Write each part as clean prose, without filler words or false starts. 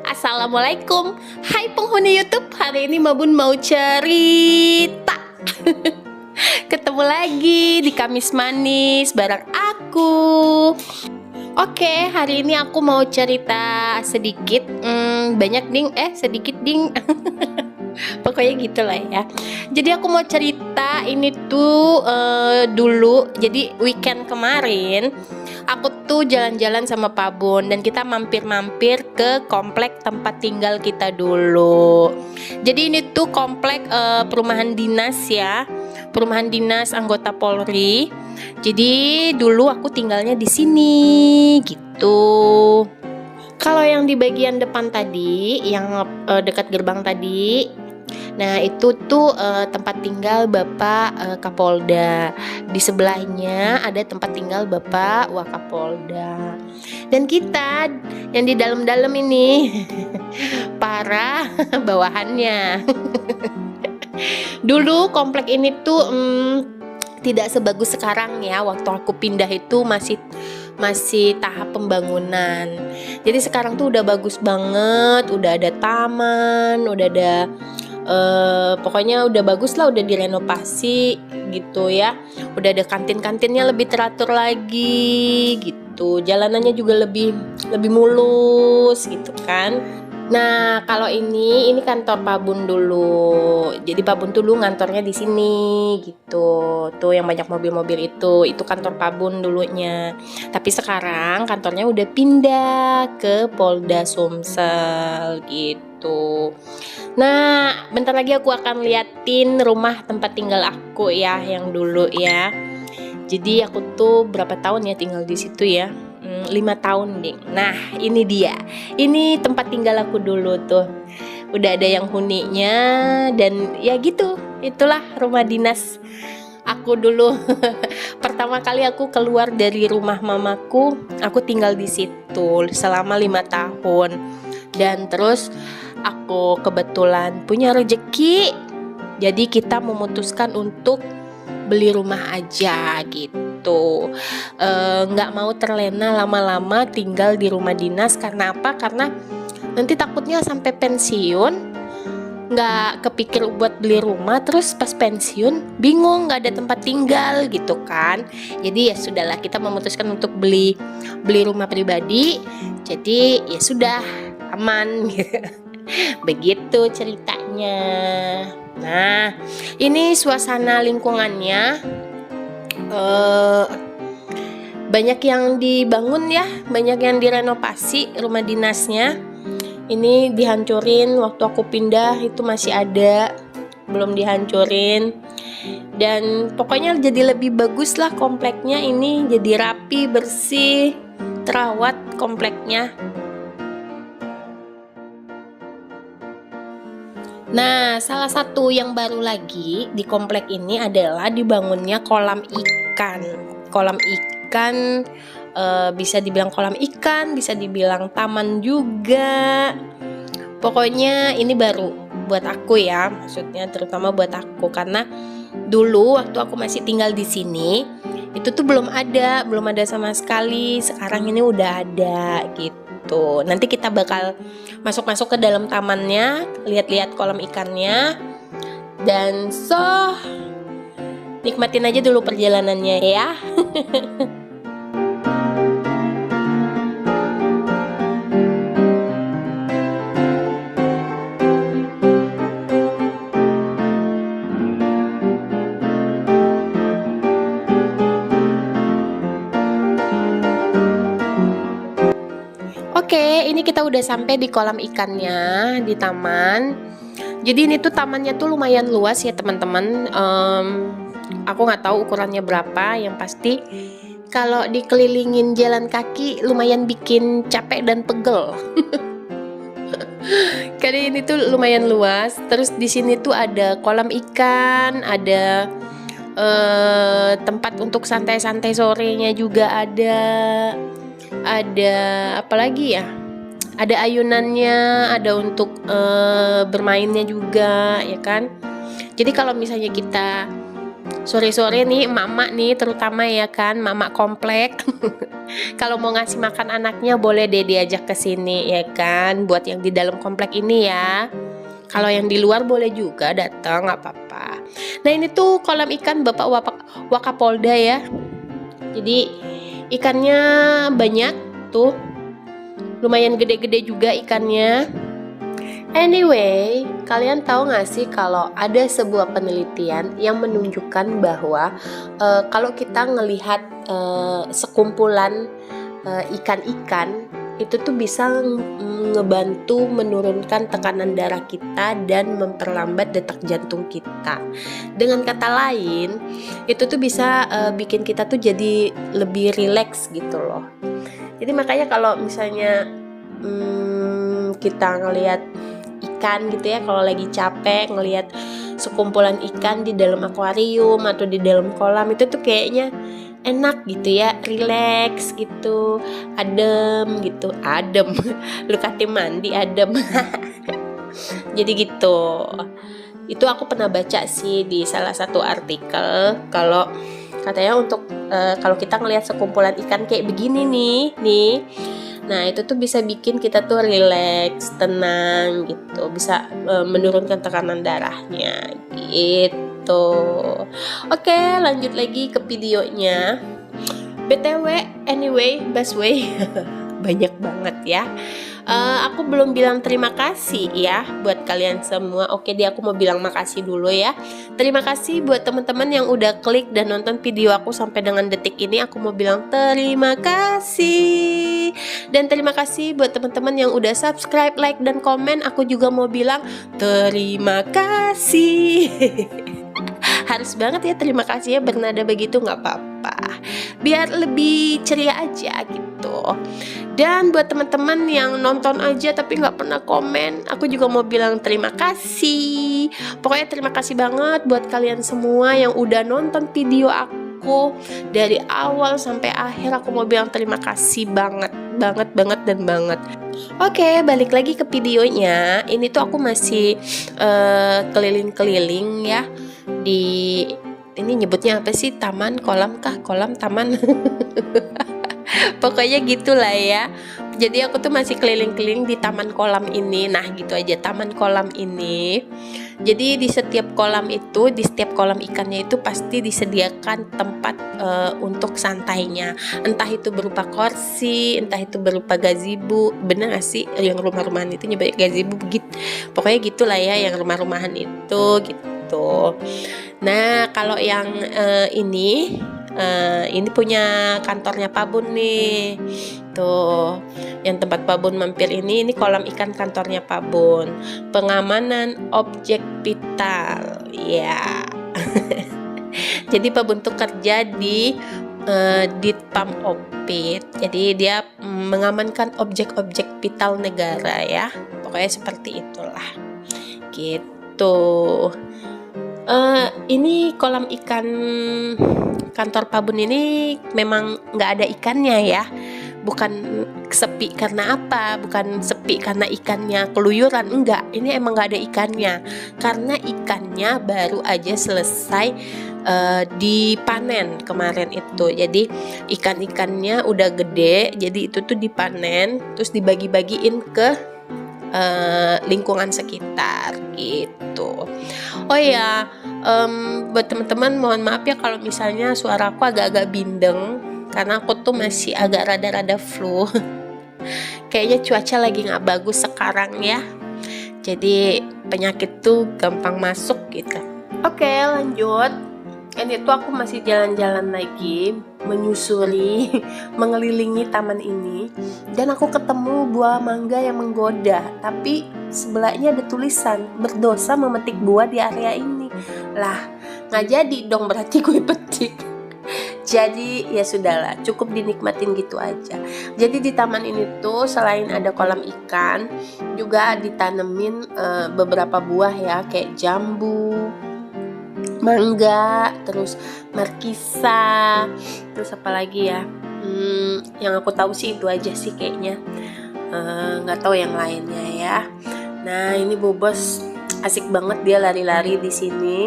Assalamualaikum. Hai penghuni YouTube, hari ini Mabun mau cerita. Ketemu lagi di Kamis Manis bareng aku. Oke, hari ini aku mau cerita sedikit, banyak ding, sedikit ding. Pokoknya gitulah ya. Jadi aku mau cerita ini tuh dulu. Jadi weekend kemarin aku tuh jalan-jalan sama Pak Bun dan kita mampir-mampir ke komplek tempat tinggal kita dulu. Jadi ini tuh komplek perumahan dinas ya, perumahan dinas anggota Polri. Jadi dulu aku tinggalnya di sini gitu. Kalau yang di bagian depan tadi, yang dekat gerbang tadi, nah itu tuh tempat tinggal Bapak Kapolda. Di sebelahnya ada tempat tinggal Bapak Wakapolda. Dan kita yang di dalam-dalam ini para bawahannya. Dulu komplek ini tuh tidak sebagus sekarang ya. Waktu aku pindah itu masih tahap pembangunan. Jadi sekarang tuh udah bagus banget, udah ada taman, udah ada pokoknya udah bagus lah, udah direnovasi gitu ya. Udah ada kantin-kantinnya lebih teratur lagi gitu. Jalanannya juga lebih mulus gitu kan. Nah, kalau ini kantor Pak Bun dulu. Jadi Pak Bun dulu ngantornya di sini gitu. Tuh yang banyak mobil-mobil itu kantor Pak Bun dulunya. Tapi sekarang kantornya udah pindah ke Polda Sumsel gitu. Nah, bentar lagi aku akan liatin rumah tempat tinggal aku ya yang dulu ya. Jadi aku tuh berapa tahun ya tinggal di situ ya? 5 tahun deh. Nah ini dia, ini tempat tinggal aku dulu tuh. Udah ada yang huninya dan ya gitu. Itulah rumah dinas aku dulu. Pertama kali aku keluar dari rumah mamaku, aku tinggal di situ selama 5 tahun. Dan terus aku kebetulan punya rezeki, jadi kita memutuskan untuk beli rumah aja gitu. Nggak mau terlena lama-lama tinggal di rumah dinas. Karena apa? Karena nanti takutnya sampai pensiun nggak kepikir buat beli rumah, terus pas pensiun bingung nggak ada tempat tinggal gitu kan. Jadi ya sudahlah, kita memutuskan untuk beli rumah pribadi. Jadi ya sudah aman. Begitu ceritanya. Nah, ini suasana lingkungannya banyak yang dibangun ya, banyak yang direnovasi rumah dinasnya. Ini dihancurin waktu aku pindah, itu masih ada, belum dihancurin. Dan pokoknya jadi lebih bagus lah kompleknya ini, jadi rapi, bersih, terawat kompleknya. Nah, salah satu yang baru lagi di komplek ini adalah dibangunnya kolam ikan. Kolam ikan, bisa dibilang kolam ikan, bisa dibilang taman juga. Pokoknya ini baru buat aku ya, maksudnya terutama buat aku, karena dulu waktu aku masih tinggal di sini itu tuh belum ada sama sekali. Sekarang ini udah ada gitu. Nanti kita bakal masuk ke dalam tamannya, lihat-lihat kolam ikannya, dan nikmatin aja dulu perjalanannya ya. Oke, ini kita udah sampai di kolam ikannya, di taman. Jadi ini tuh tamannya tuh lumayan luas ya teman-teman. Aku nggak tahu ukurannya berapa. Yang pasti kalau dikelilingin jalan kaki lumayan bikin capek dan pegel. Karena ini tuh lumayan luas. Terus di sini tuh ada kolam ikan, ada tempat untuk santai-santai sorenya juga ada apa lagi ya, ada ayunannya, ada untuk bermainnya juga ya kan. Jadi kalau misalnya kita Sore-sore nih emak-emak nih terutama ya kan, emak-emak komplek. Kalau mau ngasih makan anaknya boleh deh diajak ke sini ya kan, buat yang di dalam komplek ini ya. Kalau yang di luar boleh juga datang, nggak apa-apa. Nah ini tuh kolam ikan Bapak Wakapolda ya. Jadi ikannya banyak tuh, lumayan gede-gede juga ikannya. Anyway, kalian tahu nggak sih kalau ada sebuah penelitian yang menunjukkan bahwa kalau kita ngelihat sekumpulan ikan-ikan itu tuh bisa ngebantu menurunkan tekanan darah kita dan memperlambat detak jantung kita. Dengan kata lain, itu tuh bisa bikin kita tuh jadi lebih rileks gitu loh. Jadi makanya kalau misalnya kita ngelihat ikan gitu ya, kalau lagi capek ngelihat sekumpulan ikan di dalam akuarium atau di dalam kolam, itu tuh kayaknya enak gitu ya, relax gitu, adem gitu, adem. Lu kate mandi adem. Jadi gitu. Itu aku pernah baca sih di salah satu artikel kalau katanya untuk kalau kita ngelihat sekumpulan ikan kayak begini nih, nah itu tuh bisa bikin kita tuh relax, tenang gitu, bisa menurunkan tekanan darahnya gitu. Oke, lanjut lagi ke videonya. BTW, anyway, busway banyak banget ya. Aku belum bilang terima kasih ya buat kalian semua. Oke deh, aku mau bilang makasih dulu ya. Terima kasih buat teman-teman yang udah klik dan nonton video aku sampai dengan detik ini. Aku mau bilang terima kasih. Dan terima kasih buat teman-teman yang udah subscribe, like, dan komen. Aku juga mau bilang terima kasih. Harus banget ya terima kasih ya, bernada begitu nggak apa-apa, biar lebih ceria aja gitu. Dan buat teman-teman yang nonton aja tapi nggak pernah komen, aku juga mau bilang terima kasih. Pokoknya terima kasih banget buat kalian semua yang udah nonton video aku dari awal sampai akhir. Aku mau bilang terima kasih banget dan banget. Oke, balik lagi ke videonya. Ini tuh aku masih keliling-keliling ya di ini, nyebutnya apa sih, taman, kolam kah, kolam, taman. Pokoknya gitulah ya. Jadi aku tuh masih keliling-keliling di taman kolam ini. Nah gitu aja, taman kolam ini. Jadi di setiap kolam itu, di setiap kolam ikannya itu pasti disediakan tempat untuk santainya. Entah itu berupa kursi, entah itu berupa gazebo. Bener gak sih yang rumah-rumahan itu nyebutnya gazebo begitu? Pokoknya gitulah ya, yang rumah-rumahan itu gitu. Nah kalau yang ini punya kantornya Pak Bun nih. Tuh, yang tempat Pak Bun mampir ini kolam ikan kantornya Pak Bun. Pengamanan objek vital. Ya. Jadi Pak Bun tuh kerja di Ditpam Opit. Jadi dia mengamankan objek-objek vital negara ya. Pokoknya seperti itulah. Gitu. Ini kolam ikan kantor Pak Bun ini memang nggak ada ikannya ya. Bukan sepi karena apa, bukan sepi karena ikannya keluyuran, enggak. Ini emang nggak ada ikannya karena ikannya baru aja selesai dipanen kemarin itu. Jadi ikan-ikannya udah gede, jadi itu tuh dipanen terus dibagi-bagiin ke lingkungan sekitar gitu. Oh ya, buat teman-teman mohon maaf ya kalau misalnya suara aku agak-agak bindeng karena aku tuh masih agak rada-rada flu. Kayaknya cuaca lagi nggak bagus sekarang ya, jadi penyakit tuh gampang masuk gitu. Oke, lanjut. Ini tuh aku masih jalan-jalan lagi, menyusuri, mengelilingi taman ini, dan aku ketemu buah mangga yang menggoda, tapi sebelahnya ada tulisan berdosa memetik buah di area ini. Lah, nggak jadi dong berarti gue petik. Jadi ya sudahlah, cukup dinikmatin gitu aja. Jadi di taman ini tuh selain ada kolam ikan, juga ditanemin beberapa buah ya, kayak jambu, mangga, terus markisa, terus apa lagi ya, yang aku tahu sih itu aja sih kayaknya, nggak tahu yang lainnya ya. Nah ini Bobos asik banget dia lari-lari di sini.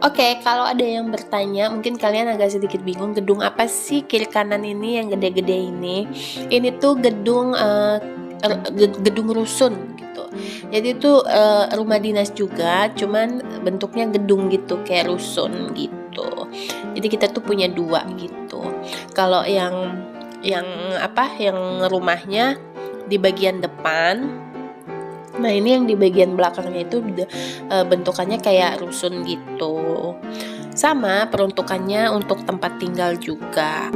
Oke, kalau ada yang bertanya, mungkin kalian agak sedikit bingung, gedung apa sih kiri kanan ini yang gede-gede ini? Ini tuh gedung gedung rusun gitu. Jadi itu rumah dinas juga, cuman bentuknya gedung gitu, kayak rusun gitu. Jadi kita tuh punya dua gitu. Kalau yang rumahnya di bagian depan. Nah, ini yang di bagian belakangnya itu bentukannya kayak rusun gitu. Sama peruntukannya untuk tempat tinggal juga.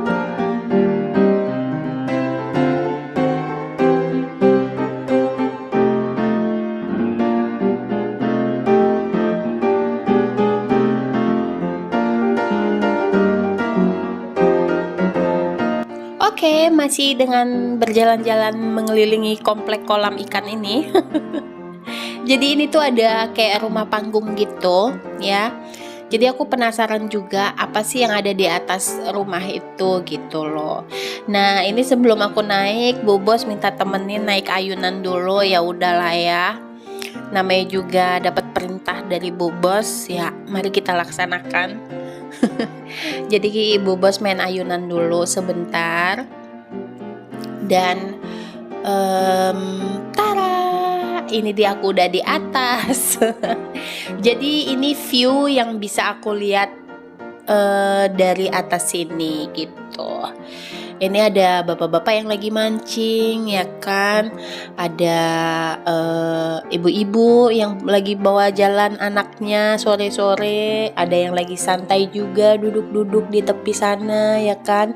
Oke, masih dengan berjalan-jalan mengelilingi komplek kolam ikan ini. Jadi ini tuh ada kayak rumah panggung gitu ya. Jadi aku penasaran juga apa sih yang ada di atas rumah itu gitu loh. Nah, ini sebelum aku naik, Bu Bos minta temenin naik ayunan dulu, ya udahlah ya. Namanya juga dapat perintah dari Bu Bos, ya mari kita laksanakan. Jadi Ibu Bos main ayunan dulu sebentar. Dan tara, ini dia, aku udah di atas. Jadi ini view yang bisa aku lihat dari atas sini gitu. Ini ada bapak-bapak yang lagi mancing ya kan. Ada ibu-ibu yang lagi bawa jalan anaknya sore-sore. Ada yang lagi santai juga duduk-duduk di tepi sana ya kan.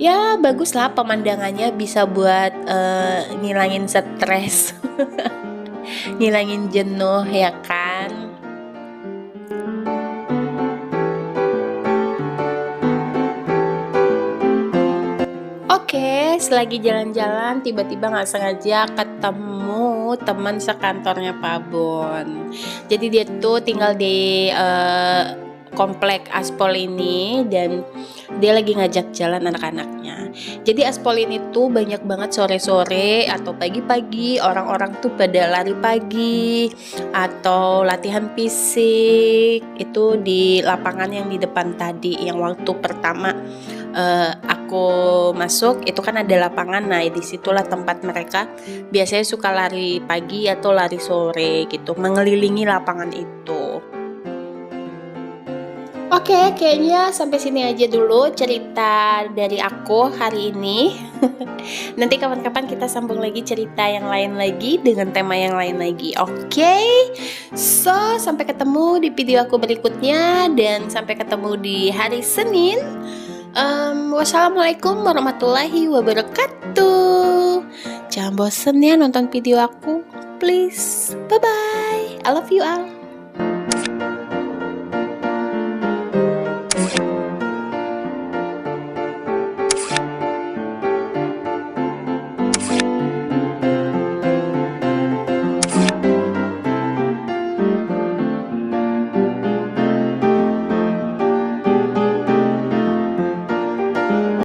Ya bagus lah pemandangannya, bisa buat ngilangin stres. Ngilangin jenuh ya kan. Oke, selagi jalan-jalan tiba-tiba nggak sengaja ketemu teman sekantornya Pak Bon. Jadi dia tuh tinggal di komplek Aspol ini dan dia lagi ngajak jalan anak-anaknya. Jadi Aspol ini tuh banyak banget sore-sore atau pagi-pagi orang-orang tuh pada lari pagi atau latihan fisik itu di lapangan yang di depan tadi, yang waktu pertama aku masuk itu kan ada lapangan. Nah, disitulah tempat mereka biasanya suka lari pagi atau lari sore gitu, mengelilingi lapangan itu. Oke, kayaknya sampai sini aja dulu cerita dari aku hari ini. Nanti kapan-kapan kita sambung lagi cerita yang lain lagi dengan tema yang lain lagi. Oke, so sampai ketemu di video aku berikutnya dan sampai ketemu di hari Senin. Wassalamualaikum warahmatullahi wabarakatuh. Jangan bosen ya nonton video aku, please. Bye bye. I love you all.